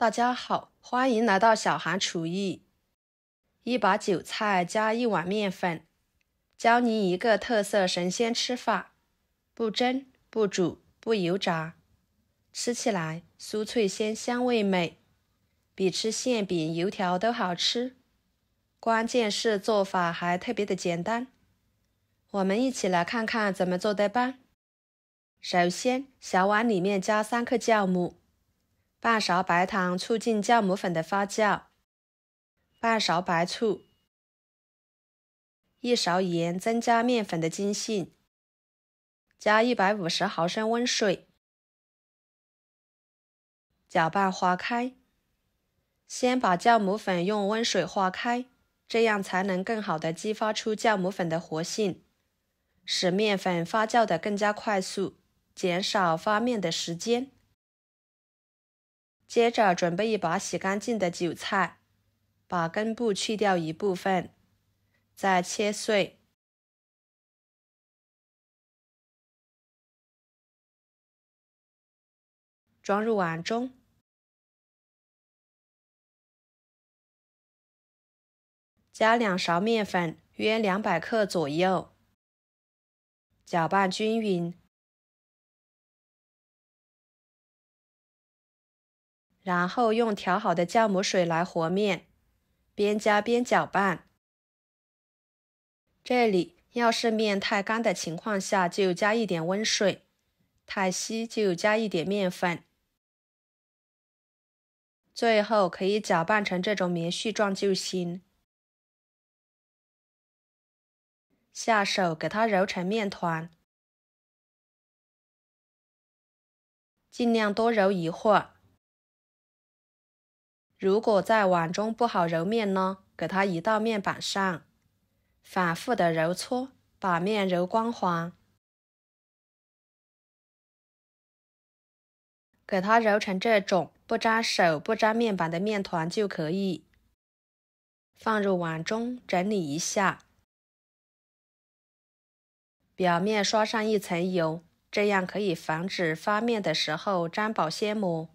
大家好，欢迎来到小韩厨艺。一把韭菜加1碗面粉，教你一个特色神仙吃法，不蒸、不煮、不油炸，吃起来酥脆鲜香味美，比吃馅饼、油条都好吃。关键是做法还特别的简单，我们一起来看看怎么做的吧。首先，小碗里面加3克酵母，半勺白糖促进酵母粉的发酵，半勺白醋，1勺盐增加面粉的筋性，加150毫升温水，搅拌化开。先把酵母粉用温水化开，这样才能更好的激发出酵母粉的活性，使面粉发酵的更加快速，减少发面的时间。接着准备一把洗干净的韭菜，把根部去掉一部分，再切碎。装入碗中，加2勺面粉，约200克左右，搅拌均匀。然后用调好的酵母水来和面，边加边搅拌。这里要是面太干的情况下，就加一点温水；太稀就加一点面粉。最后可以搅拌成这种棉絮状就行。下手给它揉成面团，尽量多揉一会儿。如果在碗中不好揉面呢，给它移到面板上，反复的揉搓，把面揉光滑。给它揉成这种不沾手不沾面板的面团就可以。放入碗中整理一下，表面刷上1层油，这样可以防止发面的时候沾保鲜膜。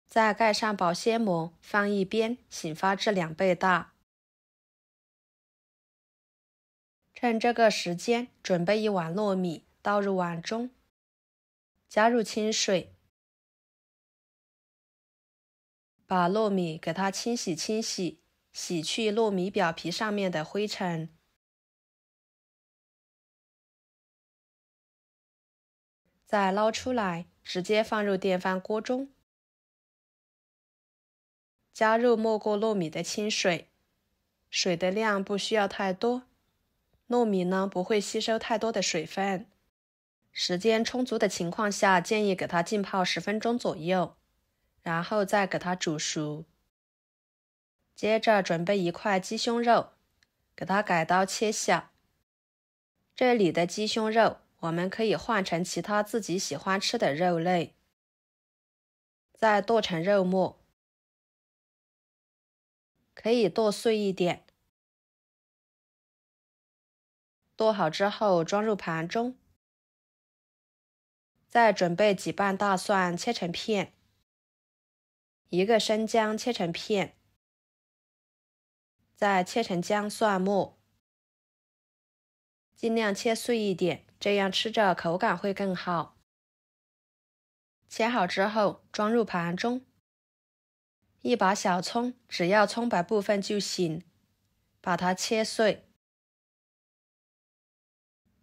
再盖上保鲜膜，放一边，醒发至2倍大。趁这个时间，准备1碗糯米，倒入碗中，加入清水，把糯米给它清洗，洗去糯米表皮上面的灰尘。再捞出来，直接放入电饭锅中，加入没过糯米的清水，水的量不需要太多，糯米呢不会吸收太多的水分。时间充足的情况下，建议给它浸泡10分钟左右，然后再给它煮熟。接着准备1块鸡胸肉，给它改刀切小。这里的鸡胸肉我们可以换成其他自己喜欢吃的肉类，再剁成肉末，可以剁碎一点。剁好之后装入盘中，再准备几瓣大蒜切成片，1个生姜切成片，再切成姜蒜末，尽量切碎一点，这样吃着口感会更好。切好之后装入盘中，一把小葱，只要葱白部分就行，把它切碎，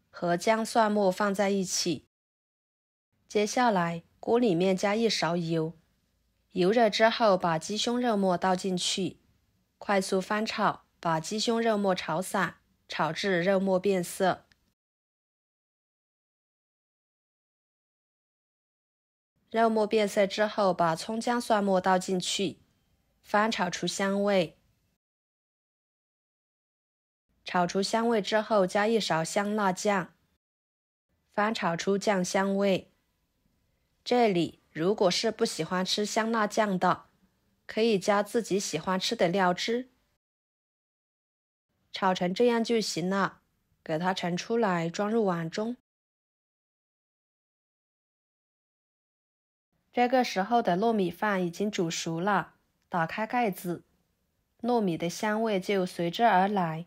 和姜蒜末放在一起。接下来锅里面加1勺油，油热之后把鸡胸肉末倒进去，快速翻炒，把鸡胸肉末炒散，炒至肉末变色。肉末变色之后，把葱姜蒜末倒进去，翻炒出香味。炒出香味之后，加1勺香辣酱，翻炒出酱香味。这里如果是不喜欢吃香辣酱的，可以加自己喜欢吃的料汁。炒成这样就行了，给它盛出来，装入碗中。这个时候的糯米饭已经煮熟了，打开盖子，糯米的香味就随之而来。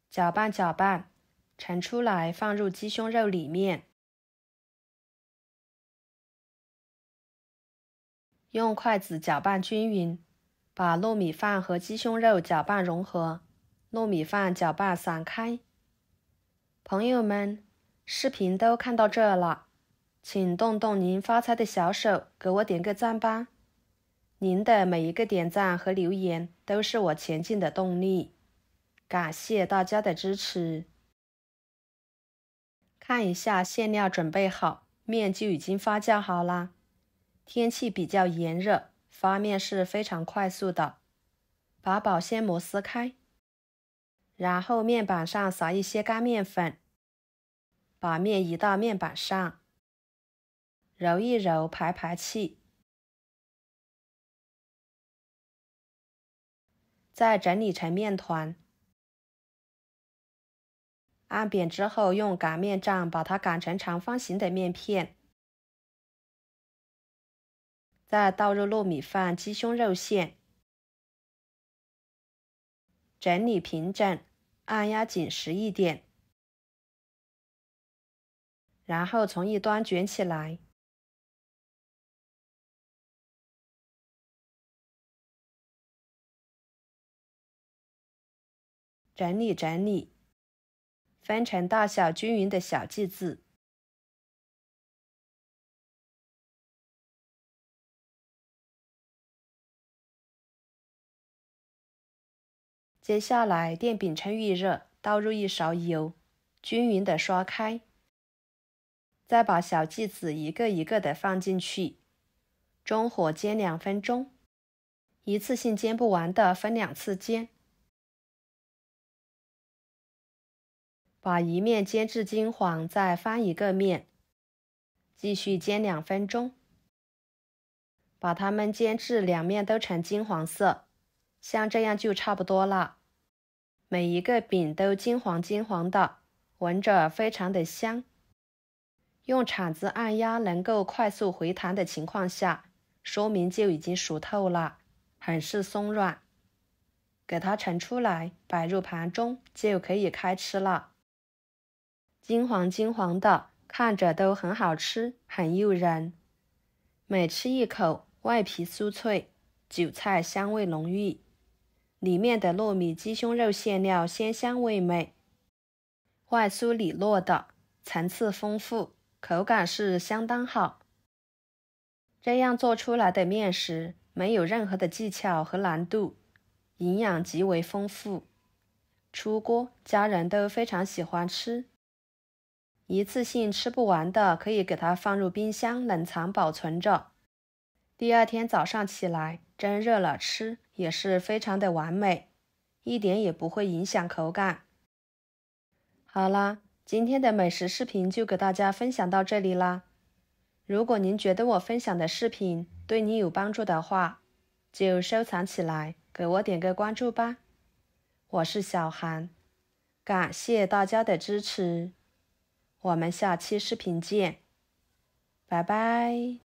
搅拌搅拌，盛出来放入鸡胸肉里面。用筷子搅拌均匀，把糯米饭和鸡胸肉搅拌融合，糯米饭搅拌散开。朋友们，视频都看到这了，请动动您发财的小手，给我点个赞吧。您的每一个点赞和留言都是我前进的动力，感谢大家的支持。看一下馅料准备好，面就已经发酵好啦。天气比较炎热，发面是非常快速的。把保鲜膜撕开，然后面板上撒一些干面粉，把面移到面板上，揉一揉排排气。再整理成面团，按扁之后用擀面杖把它擀成长方形的面片。再倒入糯米饭、鸡胸肉馅，整理平整，按压紧实一点，然后从一端卷起来，整理整理，分成大小均匀的小剂子。接下来电饼趁预热，倒入一勺油，均匀的刷开，再把小剂子一个一个的放进去，中火煎2分钟，一次性煎不完的分2次煎，把一面煎至金黄，再翻一个面，继续煎2分钟，把它们煎至两面都呈金黄色，像这样就差不多了。每一个饼都金黄金黄的，闻着非常的香。用铲子按压能够快速回弹的情况下，说明就已经熟透了，很是松软。给它盛出来，摆入盘中，就可以开吃了。金黄金黄的，看着都很好吃，很诱人。每吃一口，外皮酥脆，韭菜香味浓郁。里面的糯米鸡胸肉馅料鲜香味美，外酥里糯的，层次丰富，口感是相当好。这样做出来的面食没有任何的技巧和难度，营养极为丰富。出锅，家人都非常喜欢吃。一次性吃不完的，可以给它放入冰箱冷藏保存着。第二天早上起来蒸热了吃，也是非常的完美，一点也不会影响口感。好啦，今天的美食视频就给大家分享到这里啦。如果您觉得我分享的视频对你有帮助的话，就收藏起来，给我点个关注吧。我是小韩，感谢大家的支持，我们下期视频见，拜拜。